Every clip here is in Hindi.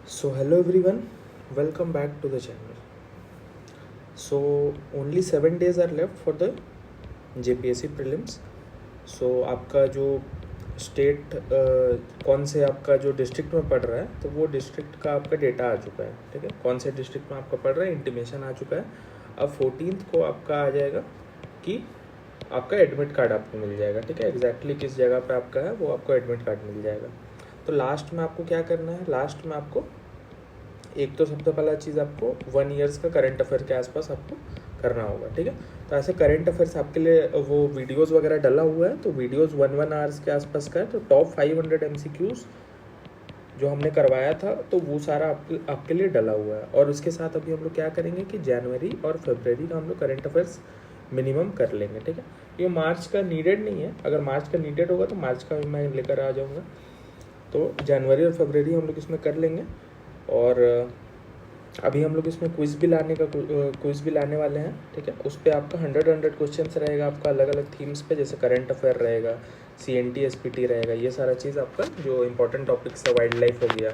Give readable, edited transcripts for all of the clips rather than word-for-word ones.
So hello everyone, welcome back to the channel. So only 7 days are left for the JPSC prelims. So आपका जो स्टेट कौन से आपका जो डिस्ट्रिक्ट में पढ़ रहा है तो वो डिस्ट्रिक्ट का आपका डेटा आ चुका है, ठीक है। कौन से डिस्ट्रिक्ट में आपका पढ़ रहा है इंटीमेशन आ चुका है। अब 14th को आपका आ जाएगा कि आपका एडमिट कार्ड आपको मिल जाएगा, ठीक है। एग्जैक्टली किस जगह पे आपका है वो आपको एडमिट कार्ड मिल जाएगा। तो लास्ट में आपको क्या करना है, लास्ट में आपको एक तो सबसे पहला चीज़ आपको 1 ईयर्स का करंट अफेयर के आसपास आपको करना होगा, ठीक है। तो ऐसे करंट अफेयर्स आपके लिए वो वीडियोस वगैरह डला हुआ है, तो वीडियोस 1 आवर्स के आसपास का है। तो टॉप 500 MCQs जो हमने करवाया था तो वो सारा आपके लिए डला हुआ है। और उसके साथ अभी हम लोग क्या करेंगे कि जनवरी और फरवरी का हम लोग करंट अफेयर्स मिनिमम कर लेंगे, ठीक है। ये मार्च का नीडेड नहीं है, अगर मार्च का नीडेड होगा तो मार्च का भी मैं लेकर आ जाऊँगा। तो जनवरी और फरवरी हम लोग इसमें कर लेंगे। और अभी हम लोग इसमें क्विज़ भी लाने वाले हैं, ठीक है। उस पर आपका 100 क्वेश्चंस रहेगा आपका अलग अलग थीम्स पे, जैसे करंट अफेयर रहेगा, CNT SPT रहेगा, ये सारा चीज़ आपका जो इंपॉर्टेंट टॉपिक्स है, वाइल्ड लाइफ हो गया,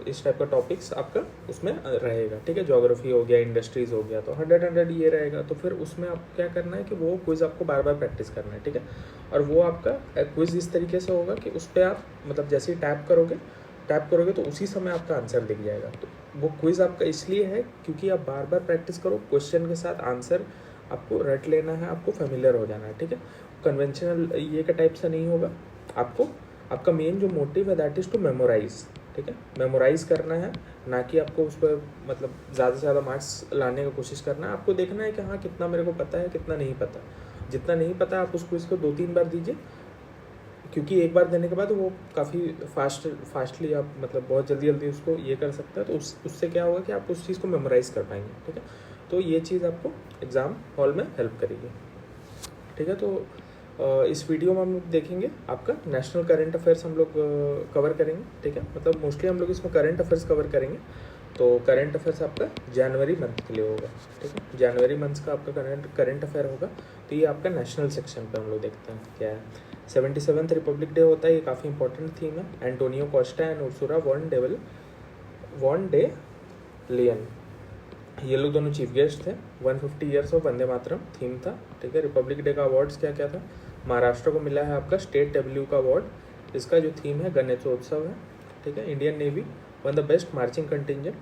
इस टाइप का टॉपिक्स आपका उसमें रहेगा, ठीक है। ज्योग्राफी हो गया, इंडस्ट्रीज़ हो गया, तो 100 ये रहेगा। तो फिर उसमें आपको क्या करना है कि वो क्विज़ आपको बार बार प्रैक्टिस करना है, ठीक है। और वो आपका क्विज़ इस तरीके से होगा कि उस पर आप मतलब जैसे ही टैप करोगे तो उसी समय आपका आंसर दिख जाएगा। तो वो क्विज़ आपका इसलिए है क्योंकि आप बार बार प्रैक्टिस करो, क्वेश्चन के साथ आंसर आपको रट लेना है, आपको फेमिलियर हो जाना है, ठीक है। कन्वेंशनल ये का टाइप से नहीं होगा। आपको आपका मेन जो मोटिव है दैट इज़ टू मेमोराइज, ठीक है। मेमोराइज करना है, ना कि आपको उस पर मतलब ज़्यादा से ज़्यादा मार्क्स लाने की कोशिश करना है। आपको देखना है कि हाँ कितना मेरे को पता है, कितना नहीं पता। जितना नहीं पता आप उस क्विज़ को 2-3 बार दीजिए, क्योंकि एक बार देने के बाद वो काफ़ी फास्टली आप मतलब बहुत जल्दी उसको ये कर सकते हैं। तो उससे क्या होगा कि आप उस चीज़ को मेमोराइज कर पाएंगे, ठीक है। तो ये चीज़ आपको एग्ज़ाम हॉल में हेल्प करेगी, ठीक है। तो इस वीडियो में हम लोग देखेंगे आपका नेशनल करंट अफेयर्स हम लोग कवर करेंगे, ठीक है। मतलब मोस्टली हम लोग इसमें करंट अफेयर्स कवर करेंगे। तो करंट अफेयर्स आपका जनवरी मंथ के लिए होगा, ठीक है। जनवरी मंथ का आपका करंट अफेयर होगा। तो ये आपका नेशनल सेक्शन पे हम लोग देखते हैं क्या है। 77th रिपब्लिक डे होता है, ये काफ़ी इंपॉर्टेंट थीम है। Antonio Costa and Ursula von der Leyen, ये लोग दोनों चीफ गेस्ट थे। 150 years of Vande Mataram theme था, ठीक है। रिपब्लिक डे का अवार्ड्स क्या क्या था, महाराष्ट्र को मिला है आपका स्टेट डब्ल्यू का अवार्ड। इसका जो थीम है गणेशोत्सव है, ठीक है। Indian navy one the best marching contingent,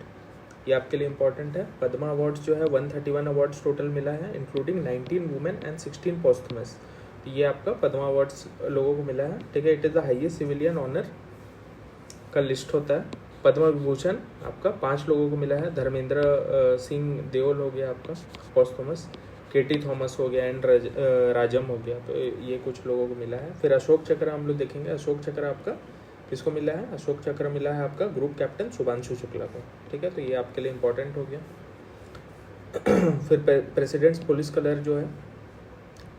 ये आपके लिए इंपॉर्टेंट है। पद्मा अवार्ड्स जो है 131 अवार्ड्स टोटल मिला है, इंक्लूडिंग 19 वुमेन एंड 16 पोस्थमस। तो ये आपका पद्मा अवार्ड्स लोगों को मिला है, ठीक है। It is the highest civilian honour का लिस्ट होता है। पद्म विभूषण आपका 5 लोगों को मिला है। धर्मेंद्र सिंह देओल हो गया आपका पोस्थमस, KT थॉमस हो गया एंड राजम हो गया, तो ये कुछ लोगों को मिला है। फिर अशोक चक्र हम लोग देखेंगे। अशोक चक्र आपका किसको मिला है, अशोक चक्र मिला है आपका ग्रुप कैप्टन शुभांशु शुक्ला को, ठीक है। तो ये आपके लिए इंपॉर्टेंट हो गया। फिर प्रेसिडेंट्स पुलिस कलर जो है,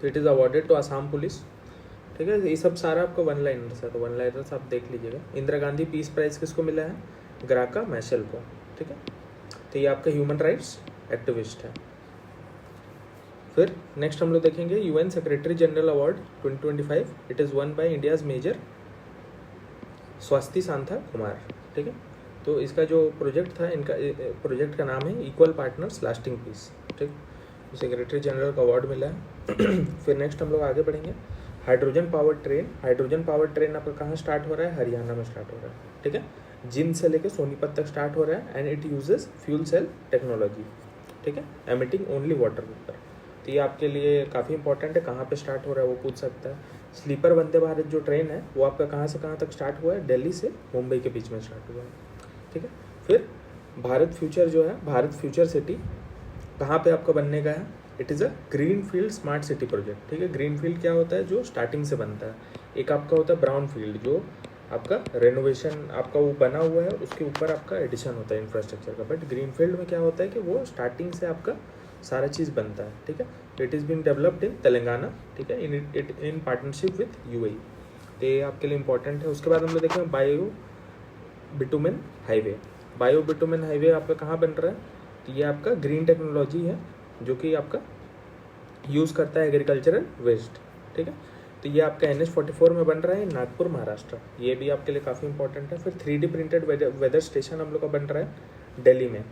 तो it is awarded to Assam police, ठीक है। ये सब सारा आपको 1 लाइनर्स है, तो 1 लाइनर्स आप देख लीजिएगा। इंदिरा गांधी पीस प्राइज किसको मिला है, ग्राका मैशेल को, ठीक है। तो ये आपका ह्यूमन राइट्स एक्टिविस्ट है। फिर नेक्स्ट हम लोग देखेंगे UN secretary general award 2025। It is won by India's major Swasthi Santha Kumar, ठीक है। तो इसका जो प्रोजेक्ट था, इनका प्रोजेक्ट का नाम है इक्वल पार्टनर्स लास्टिंग पीस, ठीक। सेक्रेटरी जनरल का अवार्ड मिला है। फिर नेक्स्ट हम लोग आगे बढ़ेंगे। हाइड्रोजन पावर ट्रेन आपका कहाँ स्टार्ट हो रहा है, हरियाणा में स्टार्ट हो रहा है, ठीक है। जिंद से लेकर सोनीपत तक स्टार्ट हो रहा है and it uses fuel cell technology, ठीक है, एमिटिंग ओनली वाटर वेपर। तो ये आपके लिए काफ़ी इंपॉर्टेंट है, कहाँ पे स्टार्ट हो रहा है वो पूछ सकता है। स्लीपर वंदे भारत जो ट्रेन है वो आपका कहाँ से कहाँ तक स्टार्ट हुआ है, दिल्ली से मुंबई के बीच में स्टार्ट हुआ है, ठीक है। फिर भारत फ्यूचर जो है, भारत फ्यूचर सिटी कहाँ पे आपका बनने का है, it is a green field smart city project, ठीक है। ग्रीन फील्ड क्या होता है, जो स्टार्टिंग से बनता है। एक आपका होता है ब्राउन फील्ड, जो आपका रेनोवेशन आपका वो बना हुआ है, उसके ऊपर आपका एडिशन होता है इंफ्रास्ट्रक्चर का। बट ग्रीन फील्ड में क्या होता है कि वो स्टार्टिंग से आपका सारा चीज़ बनता है, ठीक है। It is being developed in Telangana, ठीक है, इन पार्टनरशिप विथ UAE। तो ये आपके लिए इंपॉर्टेंट है। उसके बाद हम लोग देखेंगे बायो बिटुमेन हाईवे आपका कहाँ बन रहा है, तो ये आपका ग्रीन टेक्नोलॉजी है जो कि आपका यूज़ करता है एग्रीकल्चरल वेस्ट, ठीक है। तो ये आपका NH-44 में बन रहा है नागपुर महाराष्ट्र, ये भी आपके लिए काफ़ी इंपॉर्टेंट है। फिर 3D प्रिंटेड वेदर स्टेशन हम लोग का बन रहा है दिल्ली में।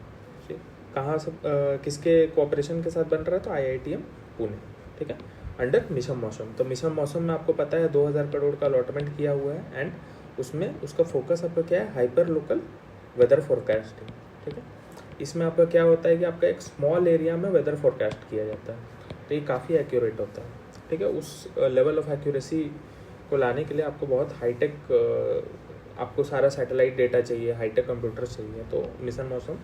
कहाँ से किसके कोऑपरेशन के साथ बन रहा है? तो IITM पुणे, ठीक है, अंडर मिशन मौसम। तो मिशन मौसम में आपको पता है 2000 करोड़ का अलॉटमेंट किया हुआ है एंड उसमें उसका फोकस आपका क्या है? हाइपर लोकल वेदर फोरकास्टिंग, ठीक है। इसमें आपका क्या होता है कि आपका एक स्मॉल एरिया में वेदर फोरकास्ट किया जाता है, तो ये काफ़ी एक्यूरेट होता है, ठीक है। उस लेवल ऑफ एक्यूरेसी को लाने के लिए आपको बहुत हाईटेक आपको सारा सैटेलाइट डेटा चाहिए, हाईटेक कंप्यूटर चाहिए, तो मिशन मौसम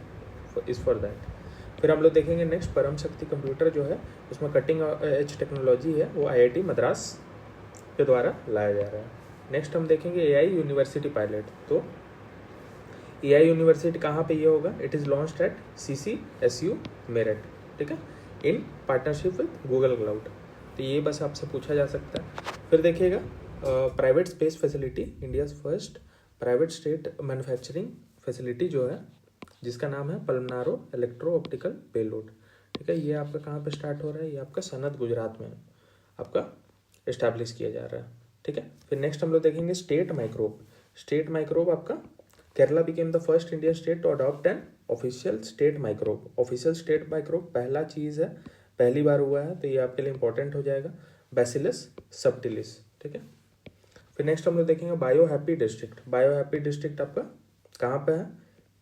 इज़ फॉर दैट। फिर हम लोग देखेंगे नेक्स्ट परम शक्ति कंप्यूटर जो है, उसमें कटिंग एज टेक्नोलॉजी है, वो IIT मद्रास के द्वारा लाया जा रहा है। नेक्स्ट हम देखेंगे AI यूनिवर्सिटी पायलट। तो AI यूनिवर्सिटी कहाँ पे ये होगा? It is launched at CCSU Meerut, ठीक है, in partnership with Google Cloud. तो ये बस आपसे पूछा जा सकता है। फिर देखिएगा private space facility, India's first private state manufacturing facility जो है, जिसका नाम है पल्मनारो इलेक्ट्रो ऑप्टिकल पेलोड, ठीक है। ये आपका कहाँ पे स्टार्ट हो रहा है? ये आपका सनत गुजरात में आपका इस्टेब्लिश किया जा रहा है, ठीक है। फिर नेक्स्ट हम लोग देखेंगे स्टेट माइक्रोब। स्टेट माइक्रोब आपका Kerala became the first Indian state to adopt an official state microbe. Official state microbe पहला चीज़ है, पहली बार हुआ है, तो ये आपके लिए इंपॉर्टेंट हो जाएगा, बैसिलस सबटिलिस, ठीक है। फिर नेक्स्ट हम लोग देखेंगे bio happy district. Bio happy district आपका कहाँ पे है?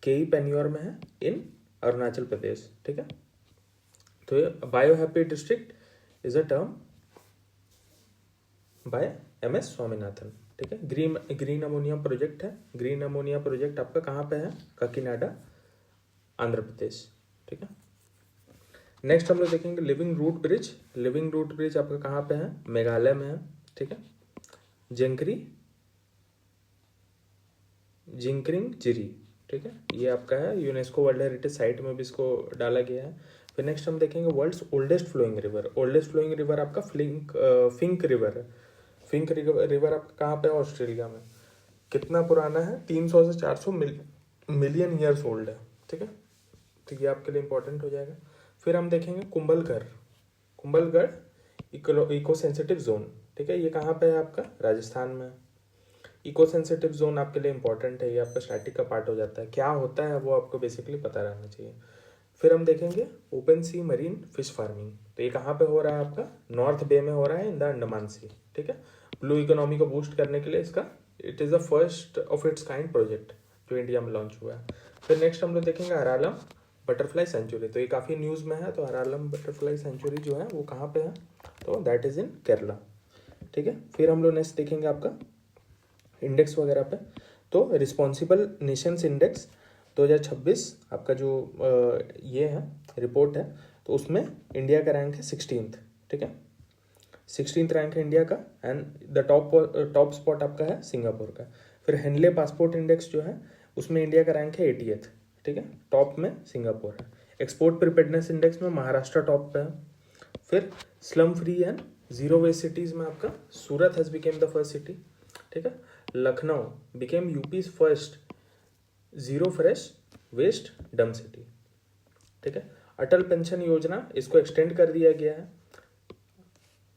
केई पेन्योर में है, इन अरुणाचल प्रदेश, ठीक है। तो ये bio happy district is a term by MS Swaminathan, ठीक है। ग्रीन अमोनिया प्रोजेक्ट है। ग्रीन अमोनिया प्रोजेक्ट आपका कहाँ पे है? काकीनाडा, आंध्र प्रदेश, ठीक है। नेक्स्ट हम लोग देखेंगे living root bridge. Living root bridge आपका कहाँ पे है? मेघालय में है, ठीक है। जिंकरिंग जिरी, ठीक है, ये आपका है, यूनेस्को वर्ल्ड हेरिटेज साइट में भी इसको डाला गया है। फिर नेक्स्ट हम देखेंगे world's oldest flowing river. Oldest flowing river आपका फिंक रिवर है। फिंक रिवर आपका कहाँ पे है? ऑस्ट्रेलिया में। कितना पुराना है? 300 से 400 मिलियन ईयर्स ओल्ड है, ठीक है। तो ये आपके लिए इंपॉर्टेंट हो जाएगा। फिर हम देखेंगे Kumbhalgarh. Kumbhalgarh eco sensitive zone, ठीक है, ये कहाँ पे है? आपका राजस्थान में। इको सेंसिटिव जोन आपके लिए इंपॉर्टेंट है, ये आपका स्टैटिक का पार्ट हो जाता है। क्या होता है वो आपको बेसिकली पता रहना चाहिए। फिर हम देखेंगे ओपन सी मरीन फिश फार्मिंग। तो ये कहाँ पे हो रहा है? आपका नॉर्थ बे में हो रहा है, इन द अंडमान सी, ठीक है। ब्लू इकोनॉमी को बूस्ट करने के लिए इसका it is the first of its kind project जो इंडिया में लॉन्च हुआ है। फिर नेक्स्ट हम लोग देखेंगे अरालम बटरफ्लाई सेंचुरी। तो ये काफ़ी न्यूज़ में है। तो अरालम बटरफ्लाई सेंचुरी जो है वो कहाँ पे है? तो दैट इज़ इन केरला, ठीक है। फिर हम लोग नेक्स्ट देखेंगे आपका इंडेक्स वगैरह पे। तो रिस्पॉन्सिबल नेशंस इंडेक्स 2026 आपका जो ये है रिपोर्ट है, तो उसमें इंडिया का रैंक है 16th, ठीक है। 16th रैंक है इंडिया का एंड द टॉप स्पॉट आपका है सिंगापुर का। फिर हेनले पासपोर्ट इंडेक्स जो है उसमें इंडिया का रैंक है 80th, ठीक है, टॉप में सिंगापुर है। एक्सपोर्ट प्रिपेयर्डनेस इंडेक्स में महाराष्ट्र टॉप पे है। फिर slum free and zero waste cities में आपका Surat has become the first city, ठीक है। Lucknow became UP's first zero fresh waste dump city, ठीक है। अटल पेंशन योजना इसको एक्सटेंड कर दिया गया है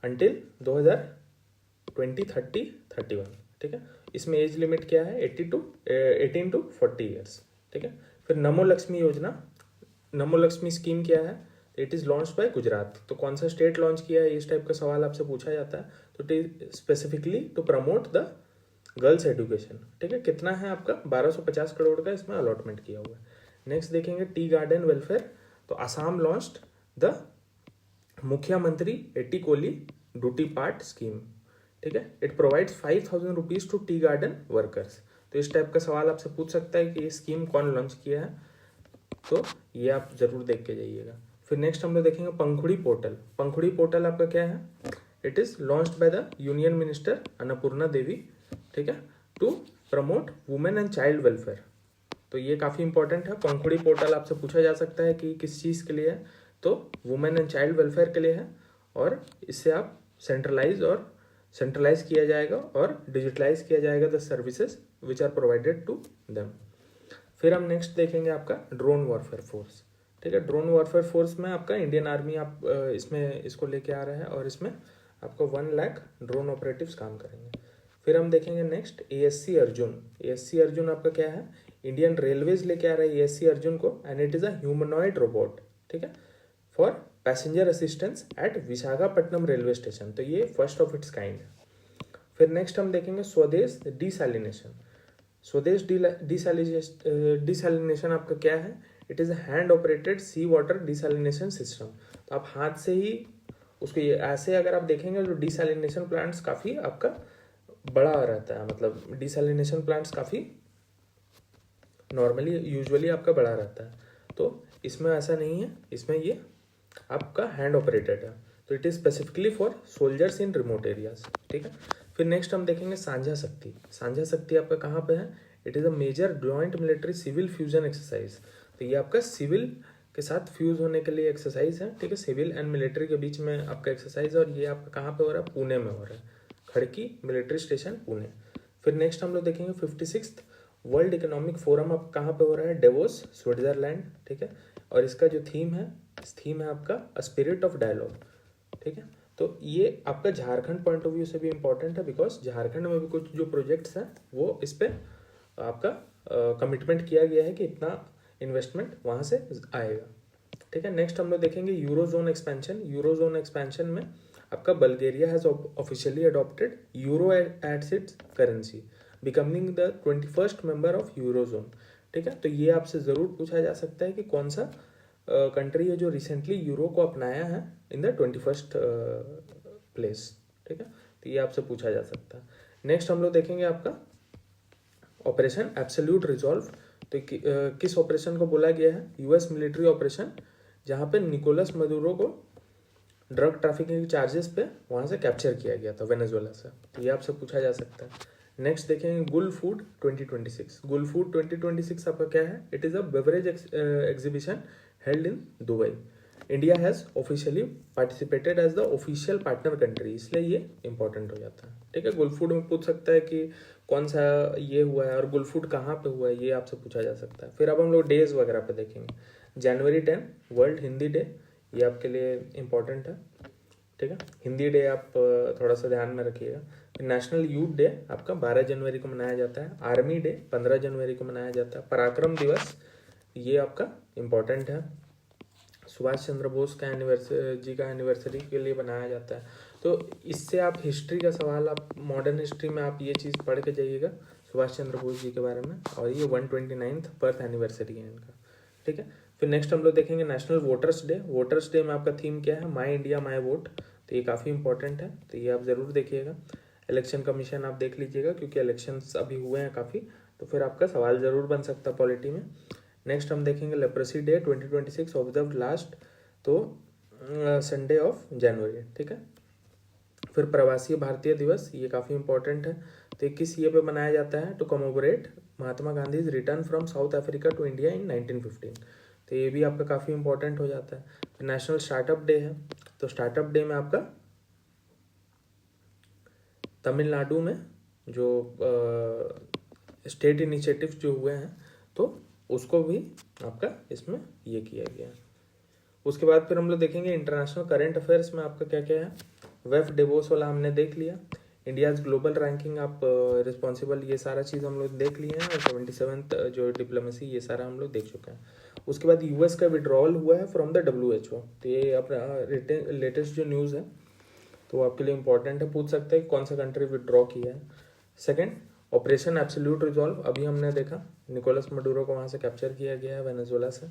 अंटिल 2030-31, ठीक है। इसमें एज लिमिट क्या है? 18 to 40 ईयर्स, ठीक है। फिर नमो लक्ष्मी योजना, नमो लक्ष्मी स्कीम क्या है? It is launch by Gujarat. तो कौन सा स्टेट लॉन्च किया है? इस टाइप का सवाल आपसे पूछा जाता है। तो it is specifically to promote the girls education, ठीक है। कितना है आपका? 1250 करोड़ का इसमें अलॉटमेंट किया हुआ है। नेक्स्ट देखेंगे टी गार्डन वेलफेयर। तो आसाम लॉन्च्ड द मुख्यमंत्री एटीकोली ड्यूटी पार्ट स्कीम, ठीक है। It provides 5000 rupees to tea garden workers. तो इस टाइप का सवाल आपसे पूछ सकता है कि ये स्कीम कौन लॉन्च किया है, तो ये आप जरूर देख के जाइएगा। फिर नेक्स्ट हम लोग देखेंगे पंखुड़ी पोर्टल। पंखुड़ी पोर्टल आपका क्या है? It is launched by the union minister Annapurna Devi, ठीक है, to promote women and child welfare. तो ये काफ़ी इंपॉर्टेंट है। पंखुड़ी पोर्टल आपसे पूछा जा सकता है कि किस चीज़ के लिए है, तो वुमेन एंड चाइल्ड वेलफेयर के लिए है, और इससे आप सेंट्रलाइज किया जाएगा और डिजिटलाइज किया जाएगा the services which are provided to them. फिर हम नेक्स्ट देखेंगे आपका ड्रोन वॉरफेयर फोर्स, ठीक है। ड्रोन वॉरफेयर फोर्स में आपका इंडियन आर्मी आप इसमें इसको लेके आ रहा है, और इसमें आपका 1 लाख ड्रोन ऑपरेटिव्स काम करेंगे। फिर हम देखेंगे next ASC Arjun. ASC Arjun आपका क्या है, इंडियन रेलवेज लेके आ रहा है ASC अर्जुन को, and it is a humanoid robot, ठीक है, for passenger assistance at Visakhapatnam railway station. तो ये फर्स्ट ऑफ इट्स काइंड है। फिर नेक्स्ट हम देखेंगे स्वदेश डिसैलिनेशन। स्वदेश डिसैलिनेशन आपका क्या है, it is a hand operated sea water desalination system. तो आप हाथ से ही उसको, ये ऐसे अगर आप देखेंगे तो डिसैलिनेशन प्लांट्स काफ़ी आपका बड़ा रहता है, मतलब डिसैलिनेशन प्लांट्स काफ़ी नॉर्मली यूजुअली आपका बड़ा रहता है। तो इसमें ऐसा नहीं है, इसमें ये आपका हैंड ऑपरेटेड है। तो it is specifically for soldiers in remote areas, ठीक है। फिर नेक्स्ट हम देखेंगे सांझा शक्ति। सांझा शक्ति आपका कहाँ पे है, it is a major joint military civil fusion exercise. तो ये आपका सिविल के साथ फ्यूज होने के लिए एक्सरसाइज है, ठीक है, सिविल एंड मिलिट्री के बीच में आपका एक्सरसाइज है। और ये आपका कहाँ पे हो रहा है, पुणे में हो रहा है, खड़की मिलिट्री स्टेशन पुणे। फिर नेक्स्ट हम लोग देखेंगे 56th वर्ल्ड इकोनॉमिक फोरम अब कहाँ पे हो रहा है, डेवोस स्विट्जरलैंड, ठीक है। और इसका जो थीम है, इस थीम है आपका स्पिरिट ऑफ डायलॉग, ठीक है। तो ये आपका झारखंड पॉइंट ऑफ व्यू से भी इम्पोर्टेंट है, बिकॉज झारखंड में भी कुछ जो प्रोजेक्ट्स हैं वो इस पर आपका कमिटमेंट किया गया है कि इतना इन्वेस्टमेंट वहाँ से आएगा, ठीक है। नेक्स्ट हम लोग देखेंगे यूरोजोन एक्सपेंशन। यूरोजोन एक्सपेंशन में आपका Bulgaria has officially adopted euro as its currency, becoming the 21st member of eurozone, ठीक है। तो ये आपसे ज़रूर पूछा जा सकता है कि कौन सा कंट्री है जो रिसेंटली यूरो को अपनाया है इन द 21st प्लेस, ठीक है। तो ये आपसे पूछा जा सकता है। नेक्स्ट हम लोग देखेंगे आपका ऑपरेशन एब्सोल्यूट रिजॉल्व। तो किस ऑपरेशन को बोला गया है, US मिलिट्री ऑपरेशन, जहाँ पे निकोलस मदुरो को ड्रग ट्रैफिकिंग चार्जेस पे वहाँ से कैप्चर किया गया था वेनेजुएला से। तो ये आपसे पूछा जा सकता है। नेक्स्ट देखेंगे गुल फूड 2026। गुल फूड 2026 आपका क्या है, it is a beverage exhibition held in Dubai. India has officially participated as the official partner country, इसलिए ये इंपॉर्टेंट हो जाता है, ठीक है। गुल फूड में पूछ सकता है कि कौन सा ये हुआ है और गुल फूड कहाँ पे हुआ है, ये आपसे पूछा जा सकता है। फिर अब हम लोग डेज वगैरह पे देखेंगे। जनवरी 10 वर्ल्ड हिंदी डे, ये आपके लिए इम्पोर्टेंट है, ठीक है। हिंदी डे आप थोड़ा सा ध्यान में रखिएगा। नेशनल यूथ डे आपका 12 जनवरी को मनाया जाता है। आर्मी डे 15 जनवरी को मनाया जाता है। पराक्रम दिवस ये आपका इम्पोर्टेंट है, सुभाष चंद्र बोस का एनिवर्सरी के लिए बनाया जाता है। तो इससे आप हिस्ट्री का सवाल, आप मॉडर्न हिस्ट्री में आप ये चीज़ पढ़ के जाइएगा सुभाष चंद्र बोस जी के बारे में, और ये 129th बर्थ एनिवर्सरी है इनका, ठीक है। फिर नेक्स्ट हम लोग देखेंगे national voters day. Voters day में आपका थीम क्या है, माई इंडिया माई वोट। तो ये काफ़ी इंपॉर्टेंट है, तो ये आप ज़रूर देखिएगा। इलेक्शन कमीशन आप देख लीजिएगा, क्योंकि इलेक्शंस अभी हुए हैं काफ़ी, तो फिर आपका सवाल ज़रूर बन सकता है पॉलिटी में। नेक्स्ट हम देखेंगे लेप्रोसी डे 2026 ऑब्जर्व लास्ट, तो संडे ऑफ जनवरी, ठीक है। फिर प्रवासी भारतीय दिवस, ये काफ़ी इंपॉर्टेंट है। तो 21 ये पे मनाया जाता है to commemorate Mahatma Gandhi return from South Africa to India in 1915। तो ये भी आपका काफ़ी इंपॉर्टेंट हो जाता है। फिर नेशनल स्टार्टअप डे है, तो स्टार्टअप डे में आपका तमिलनाडु में जो स्टेट इनिशिएटिव जो हुए हैं, तो उसको भी आपका इसमें ये किया गया है। उसके बाद फिर हम लोग देखेंगे इंटरनेशनल करंट अफेयर्स में आपका क्या क्या है। वेफ डेवोस वाला हमने देख लिया। इंडियाज़ ग्लोबल रैंकिंग आप रिस्पॉन्सिबल, ये सारा चीज़ हम लोग देख लिए हैं। और 77th जो डिप्लोमेसी, ये सारा हम लोग देख चुके हैं। उसके बाद US का विड्रॉल हुआ है फ्रॉम द WHO। तो ये अपना लेटेस्ट जो न्यूज़ है, तो आपके लिए इंपॉर्टेंट है, पूछ सकते हैं कौन सा कंट्री विड्रॉ किया है। सेकेंड, ऑपरेशन एब्सोल्यूट रिजॉल्व, अभी हमने देखा निकोलस मडूरो को वहाँ से कैप्चर किया गया है वेनेजुएला से।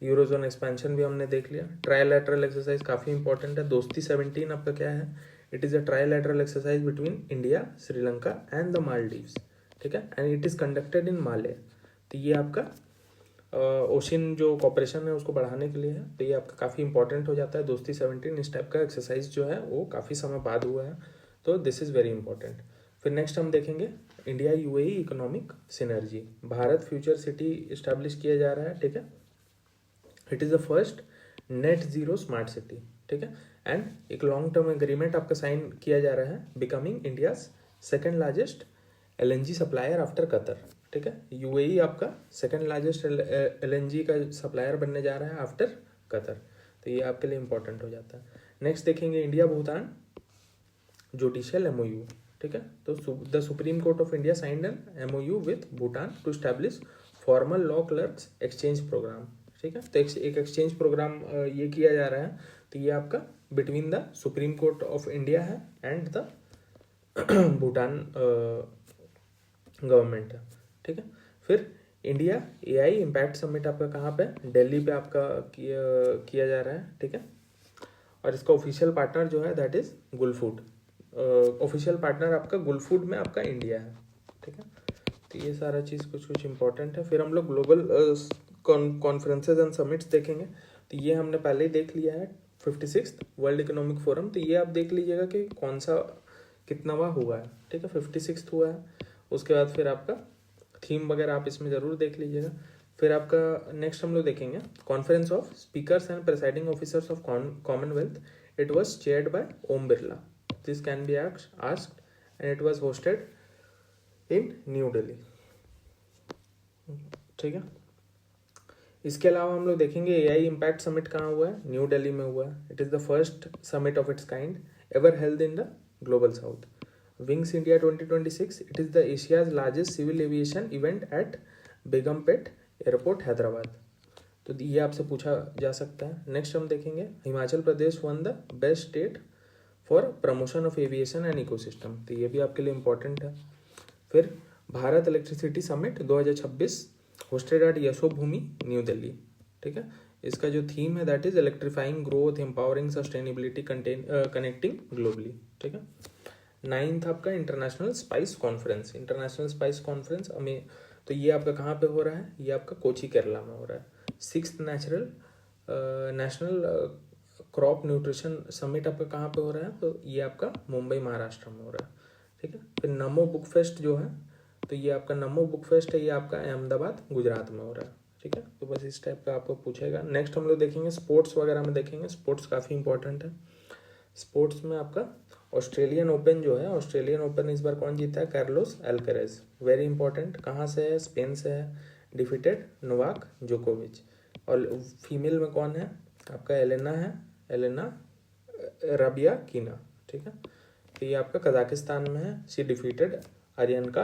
यूरोजोन एक्सपेंशन भी हमने देख लिया। ट्रायलैटरल एक्सरसाइज काफ़ी इंपॉर्टेंट है। दोस्ती 17 आपका क्या है, it is a trilateral exercise between India, Sri Lanka and the Maldives, ठीक है, and it is conducted in Male. तो ये आपका ओशियन जो कॉपरेशन है उसको बढ़ाने के लिए है। तो ये आपका काफ़ी इंपॉर्टेंट हो जाता है। दोस्ती 17 इस टाइप का एक्सरसाइज जो है वो काफ़ी समय बाद हुआ है, तो दिस इज़ वेरी इंपॉर्टेंट। फिर नेक्स्ट हम देखेंगे India UAE economic synergy. Bharat future city establish किया जा रहा है, ठीक है। It is the first net zero smart city, ठीक है। एंड एक लॉन्ग टर्म एग्रीमेंट आपका साइन किया जा रहा है, becoming India's second largest LNG supplier after Qatar, ठीक है। UAE आपका सेकेंड लार्जेस्ट LNG का सप्लायर बनने जा रहा है आफ्टर कतर। तो ये आपके लिए इंपॉर्टेंट हो जाता है। नेक्स्ट देखेंगे इंडिया भूटान जुडिशियल MOU, ठीक है। तो the Supreme Court of India signed an MOU with Bhutan to establish formal law clerks exchange programme, ठीक है। तो एक एक्सचेंज प्रोग्राम ये किया जा रहा है, तो ये आपका between the Supreme Court of India है एंड द भूटान गवर्नमेंट है, ठीक है। फिर इंडिया AI इम्पैक्ट समिट आपका कहाँ पे, दिल्ली पे आपका किया जा रहा है, ठीक है। और इसका ऑफिशियल पार्टनर जो है दैट इज गुलफूड, ऑफिशियल पार्टनर आपका गुलफूड में आपका इंडिया है, ठीक है। तो ये सारा चीज़ कुछ इंपॉर्टेंट है। फिर हम लोग ग्लोबल कॉन्फ्रेंसेज एंड समिट्स देखेंगे। तो ये हमने पहले ही देख लिया है 56th वर्ल्ड इकोनॉमिक फोरम, तो ये आप देख लीजिएगा कि कौन सा कितनावा हुआ है, ठीक है। 56th हुआ है। उसके बाद फिर आपका थीम वगैरह आप इसमें ज़रूर देख लीजिएगा। फिर आपका नेक्स्ट हम लोग देखेंगे conference of speakers and presiding officers of Commonwealth, it was chaired by Om Birla, this can be asked and it was hosted in New Delhi, ठीक है। इसके अलावा हम लोग देखेंगे AI इम्पैक्ट समिट कहाँ हुआ है, न्यू दिल्ली में हुआ है। It is the first summit of its kind ever held in the global south. Wings India 2026, it is the Asia's largest civil aviation event at Begumpet airport Hyderabad. तो ये आपसे पूछा जा सकता है। नेक्स्ट हम देखेंगे Himachal Pradesh won the best state for promotion of aviation and ecosystem, तो ये भी आपके लिए इम्पोर्टेंट है। फिर Bharat electricity summit 2026 hosted at Yashobhoomi New Delhi, ठीक है। इसका जो थीम है that is electrifying growth, empowering sustainability, connecting globally, ठीक है। 9th आपका international spice conference, international spice conference हमें, तो ये आपका कहाँ पे हो रहा है, ये आपका कोची केरला में हो रहा है। 6th national crop nutrition summit आपका कहाँ पे हो रहा है, तो ये आपका मुंबई महाराष्ट्र में हो रहा है, ठीक है। फिर नमो बुक फेस्ट जो है, तो ये आपका नमो बुक फेस्ट है, ये आपका अहमदाबाद गुजरात में हो रहा है, ठीक है। तो बस इस टाइप का आपको पूछेगा। नेक्स्ट हम लोग देखेंगे स्पोर्ट्स वगैरह में देखेंगे, स्पोर्ट्स काफ़ी इंपॉर्टेंट है। स्पोर्ट्स में आपका ऑस्ट्रेलियन ओपन जो है, ऑस्ट्रेलियन ओपन इस बार कौन जीता है, कार्लोस अल्करेज, वेरी इंपॉर्टेंट। कहाँ से है, स्पेन से है, डिफीटेड नोवाक जोकोविच। और फीमेल में कौन है आपका, एलेना रबियाकिना, ठीक है। तो ये आपका कजाकिस्तान में है, शी डिफीटेड आर्यनका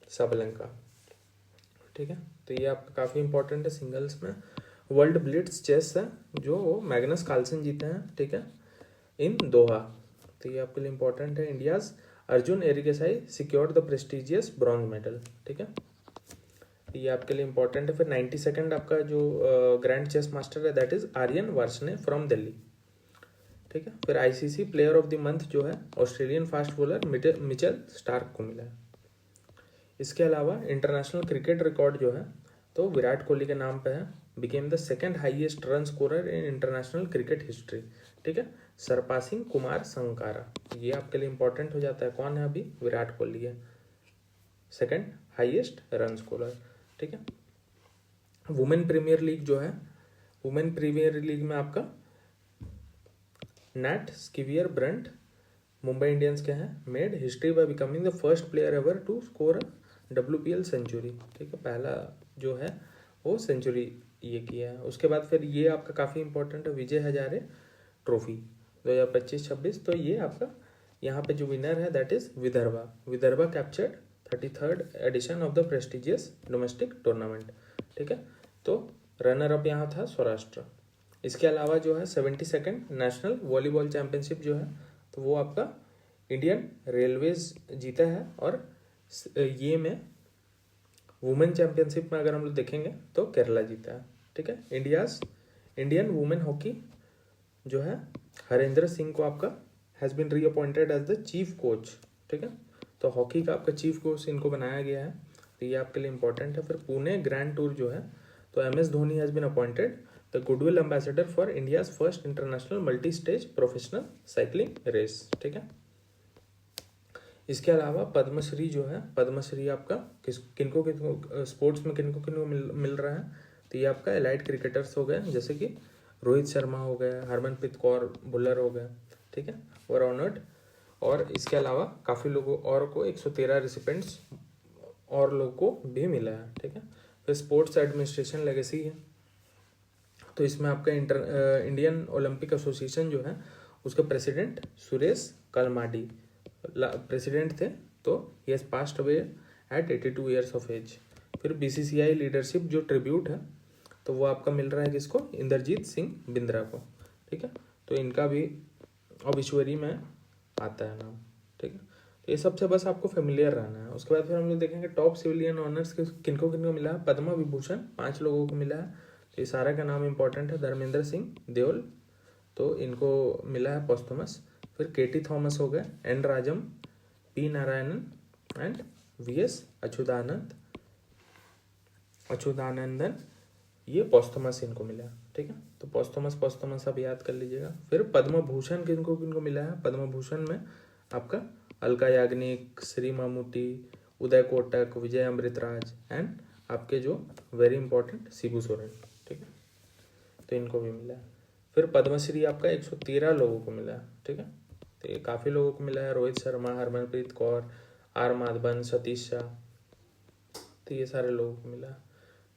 साबलेंका, ठीक है। तो ये आपका काफ़ी इंपॉर्टेंट है। सिंगल्स में वर्ल्ड ब्लिट्स चेस है जो वो मैग्नस कार्लसन जीते हैं, ठीक है, इन दोहा, तो ये आपके लिए इंपॉर्टेंट है। India's Arjun Erigaisi secured the prestigious bronze medal, ठीक है, ये आपके लिए इंपॉर्टेंट है। फिर 92nd आपका जो ग्रैंड चेस मास्टर है that is Aryan Varshney from Delhi, ठीक है। फिर ICC player of the month जो है Australian fast bowler Mitchell Starc को मिला है। इसके अलावा इंटरनेशनल क्रिकेट रिकॉर्ड जो है तो विराट कोहली के नाम पे है, became the second highest run scorer in international cricket history, ठीक है, सरपासिंग कुमार संगकारा। ये आपके लिए इंपॉर्टेंट हो जाता है, कौन है अभी, विराट कोहली है सेकंड हाईएस्ट रन स्कोरर, ठीक है। वुमेन प्रीमियर लीग जो है, वुमेन प्रीमियर लीग में आपका Nat Sciver Brunt Mumbai Indians के हैं, made history by becoming the first player ever to score WPL century, ठीक है, पहला जो है वो सेंचुरी ये किया है। उसके बाद फिर ये आपका काफ़ी इंपॉर्टेंट है, विजय हजारे ट्रॉफी 2025-26, तो ये आपका यहाँ पे जो विनर है that is Vidarbha captured 33rd edition of the prestigious domestic tournament, ठीक है। तो रनर अप यहाँ था सौराष्ट्र। इसके अलावा जो है 72nd नेशनल वॉलीबॉल चैंपियनशिप जो है तो वो आपका इंडियन रेलवेज जीता है। और ये में वुमेन चैंपियनशिप में अगर हम लोग देखेंगे तो केरला जीता है, ठीक है। इंडियन वुमेन हॉकी जो है हरेंद्र सिंह को आपका has been reappointed as the chief coach, ठीक है। तो हॉकी का आपका चीफ कोच इनको बनाया गया है, तो ये आपके लिए इंपॉर्टेंट है। फिर पुणे ग्रैंड टूर जो है तो MS Dhoni has been appointed the goodwill ambassador for India's first international multi stage professional cycling race, ठीक है। इसके अलावा पद्मश्री जो है, पद्मश्री आपका किनको स्पोर्ट्स में किनको मिल रहा है, तो ये आपका एलाइड क्रिकेटर्स हो गए जैसे कि रोहित शर्मा हो गए, हरमनप्रीत कौर भुल्लर हो गए, ठीक है, वर ऑनर्ड। और इसके अलावा काफ़ी लोगों और को 113 रिसिपेंट्स और लोगों को भी मिला है, ठीक है। फिर स्पोर्ट्स एडमिनिस्ट्रेशन लेगेसी है, तो इसमें आपका इंडियन ओलंपिक एसोसिएशन जो है उसका प्रेसिडेंट सुरेश कलमाडी, प्रेसिडेंट थे, तो he has passed away at 82 years of age. फिर बीसीसीआई लीडरशिप जो ट्रिब्यूट है तो वो आपका मिल रहा है किसको, इंद्रजीत सिंह बिंद्रा को, ठीक है। तो इनका भी ऑबिचुअरी में आता है नाम, ठीक है। तो ये सबसे बस आपको फेमिलियर रहना है। उसके बाद फिर हम लोग देखेंगे टॉप सिविलियन ऑनर्स किनको किनको मिला है। पद्म विभूषण 5 लोगों को मिला है, तो ये सारा का नाम इंपॉर्टेंट है। धर्मेंद्र सिंह देओल, तो इनको मिला है पॉस्थुमस। फिर केटी थॉमस हो गए, एन राजम, पी नारायणन एंड वीएस अच्युतानंदन, ये पॉस्थुमस इनको मिला है, ठीक है। तो पॉस्थुमस आप याद कर लीजिएगा। फिर पद्म भूषण किनको किनको मिला है। पद्म भूषण में आपका अलका याग्निक, श्री मामूटी, उदय कोटक, विजय अमृतराज एंड आपके जो वेरी इंपॉर्टेंट शिबू सोरेन, ठीक है। तो इनको भी मिला है। फिर पद्मश्री आपका 113 लोगों को मिला है, ठीक है। तो ये काफ़ी लोगों को मिला है। रोहित शर्मा, हरमनप्रीत कौर, आर माधवन, सतीश शाह, तो ये सारे लोगों को मिला है,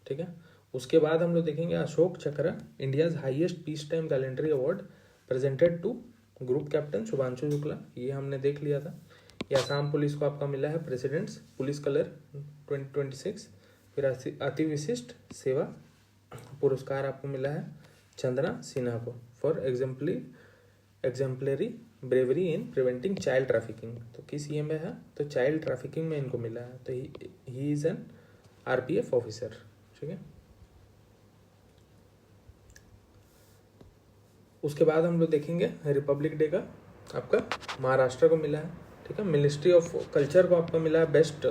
ठीक है। उसके बाद हम लोग देखेंगे Ashok Chakra, India's highest peace time gallantry award presented to group captain Shubhanshu Shukla, ये हमने देख लिया था। ये असम पुलिस को आपका मिला है प्रेसिडेंट्स पुलिस कलर 2026। फिर अति विशिष्ट सेवा पुरस्कार आपको मिला है चंदना सिन्हा को for exemplary bravery in preventing child trafficking. तो किस ईयर में है, तो चाइल्ड ट्रैफिकिंग में इनको मिला है। तो he is an RPF officer, ठीक है। उसके बाद हम लोग देखेंगे रिपब्लिक डे का आपका महाराष्ट्र को मिला है, ठीक है। मिनिस्ट्री ऑफ कल्चर को आपका मिला है बेस्ट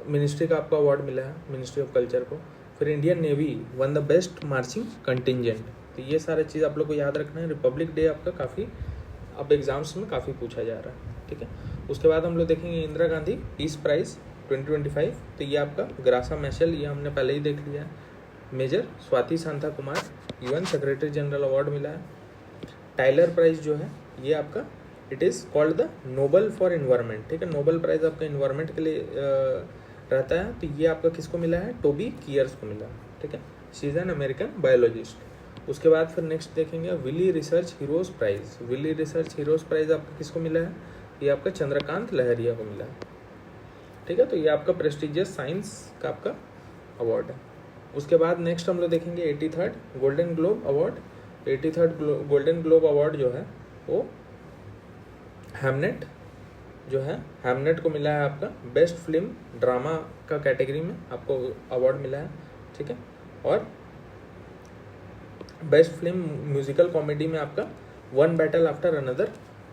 मिनिस्ट्री का आपका अवार्ड मिला है मिनिस्ट्री ऑफ कल्चर को। फिर Indian navy one the best marching contingent. तो ये सारे चीज़ आप लोग को याद रखना है। रिपब्लिक डे आपका काफ़ी अब एग्जाम्स में काफ़ी पूछा जा रहा है, ठीक है। उसके बाद हम लोग देखेंगे इंदिरा गांधी पीस प्राइज 2025। तो ये आपका ग्रासा मैशल, ये हमने पहले ही देख लिया है। Major Swati Shanta Kumar UN secretary general award मिला है। टाइलर प्राइज जो है ये आपका it is called the Nobel for environment, ठीक है। नोबल प्राइज आपका इन्वायरमेंट के लिए रहता है। तो ये आपका किसको मिला है, टोबी कियर्स को मिला है, ठीक है। She is an American biologist. उसके बाद फिर नेक्स्ट देखेंगे Wiley research heroes prize. Wiley research heroes prize आपका किसको मिला है, ये आपका चंद्रकांत लहरिया को मिला है, ठीक है। तो ये आपका प्रेस्टिजियस साइंस का आपका अवार्ड है। उसके बाद नेक्स्ट हम लोग देखेंगे 83rd golden globe award. 83rd golden globe award जो है वो हैमनेट जो है हैमनेट को मिला है आपका बेस्ट फिल्म ड्रामा का कैटेगरी में आपको अवार्ड मिला है, ठीक है। और बेस्ट फिल्म म्यूजिकल कॉमेडी में आपका वन बैटल आफ्टर अनदर,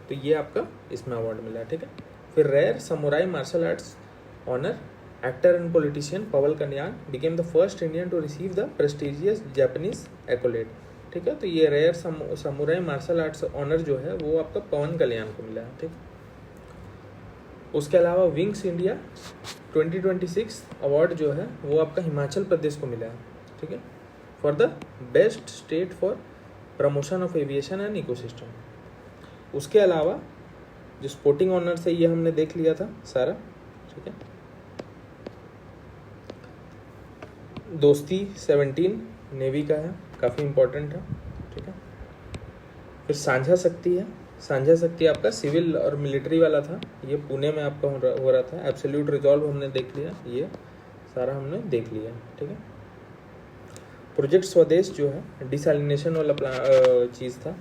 तो ये आपका इसमें अवार्ड मिला है, ठीक है। फिर rare samurai martial arts honour actor and politician Pawan Kalyan became the first Indian to receive the prestigious Japanese accolade, ठीक है। तो ये rare samurai martial arts honour जो है वो आपका पवन कल्याण को मिला है, ठीक। उसके अलावा विंग्स इंडिया 2026 अवार्ड जो है वो आपका हिमाचल प्रदेश को मिला है, ठीक है, for the best state for promotion of aviation and ecosystem. उसके अलावा जो स्पोर्टिंग ऑनर्स है ये हमने देख लिया था सारा, ठीक है। दोस्ती 17 नेवी का है, काफ़ी इंपॉर्टेंट है, ठीक है। फिर साझा शक्ति है, साझा शक्ति आपका सिविल और मिलिट्री वाला था, ये पुणे में आपका हो रहा था। एब्सोल्यूट रिजॉल्व हमने देख लिया, ये सारा हमने देख लिया, ठीक है। प्रोजेक्ट स्वदेश जो है डिसैलिनेशन वाला चीज़ था।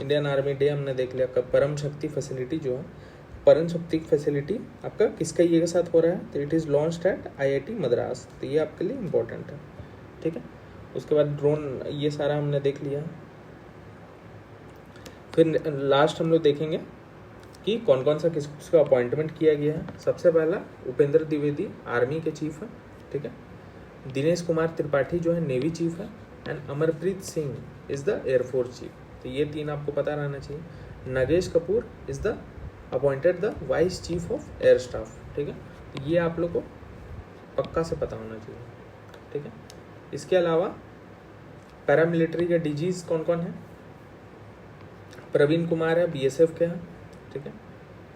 इंडियन आर्मी डे हमने देख लिया। परम शक्ति फैसिलिटी जो है, परम शक्ति फैसिलिटी आपका किसका ये के साथ हो रहा है, तो it is launched at IIT Madras, तो ये आपके लिए इम्पोर्टेंट है, ठीक है। उसके बाद ड्रोन, ये सारा हमने देख लिया। फिर लास्ट हम लोग देखेंगे कि कौन कौन सा किसका अपॉइंटमेंट किया गया है। सबसे पहला उपेंद्र द्विवेदी आर्मी के चीफ है, ठीक है। दिनेश कुमार त्रिपाठी जो है नेवी चीफ है and Amarpreet Singh is the air force chief, तो ये 3 आपको पता रहना चाहिए। Nagesh Kapoor is the appointed the vice chief of air staff, ठीक है। तो ये आप लोग को पक्का से पता होना चाहिए, ठीक है। इसके अलावा पैरामिलिट्री के DGs कौन कौन है, प्रवीण कुमार है BSF के हैं, ठीक है।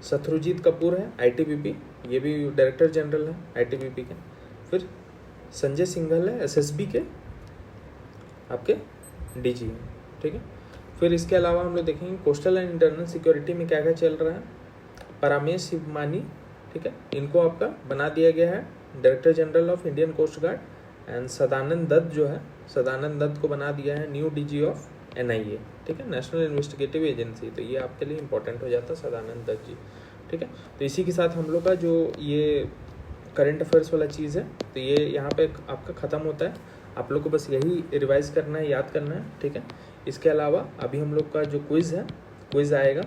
शत्रुजीत कपूर है ITBP, ये भी डायरेक्टर जनरल है ITBP के। फिर संजय सिंघल है SSB के आपके DG हैं, ठीक है। फिर इसके अलावा हम लोग देखेंगे कोस्टल एंड इंटरनल सिक्योरिटी में क्या क्या चल रहा है। परामेश शिवमानी, ठीक है, इनको आपका बना दिया गया है director general of Indian coast guard. And Sadanand Dutt जो है, सदानंद दत्त को बना दिया है न्यू डीजी ऑफ NIA, ठीक है, नेशनल इन्वेस्टिगेटिव एजेंसी। तो ये आपके लिए इंपॉर्टेंट हो जाता है सदानंद दत्त जी, ठीक है। तो इसी के साथ हम लोग का जो ये करंट अफेयर्स वाला चीज़ है तो ये यहाँ पे आपका ख़त्म होता है। आप लोग को बस यही रिवाइज करना है, याद करना है, ठीक है। इसके अलावा अभी हम लोग का जो क्विज़ है, क्विज़ आएगा,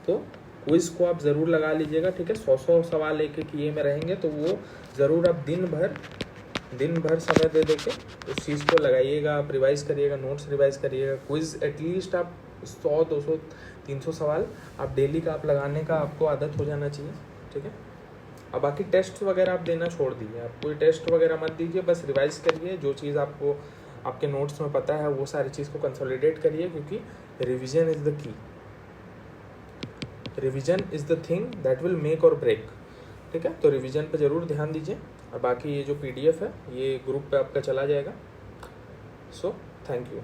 तो क्विज़ को आप ज़रूर लगा लीजिएगा, ठीक है। 100 सवाल एक एक ये में रहेंगे, तो वो ज़रूर आप दिन भर समय दे के उस चीज़ को लगाइएगा, आप रिवाइज करिएगा, नोट्स रिवाइज करिएगा। क्विज़ एटलीस्ट आप 100, 200, 300 सवाल आप डेली का आप लगाने का आपको आदत हो जाना चाहिए, ठीक है। अब बाकी टेस्ट वगैरह आप देना छोड़ दीजिए, आप कोई टेस्ट वगैरह मत दीजिए, बस रिवाइज करिए। जो चीज़ आपको आपके नोट्स में पता है वो सारी चीज़ को कंसोलिडेट करिए, क्योंकि revision is the key, revision is the thing that will make और ब्रेक, ठीक है। तो रिविजन पे ज़रूर ध्यान दीजिए। और बाकी ये जो PDF है ये ग्रुप पे आपका चला जाएगा। So thank you.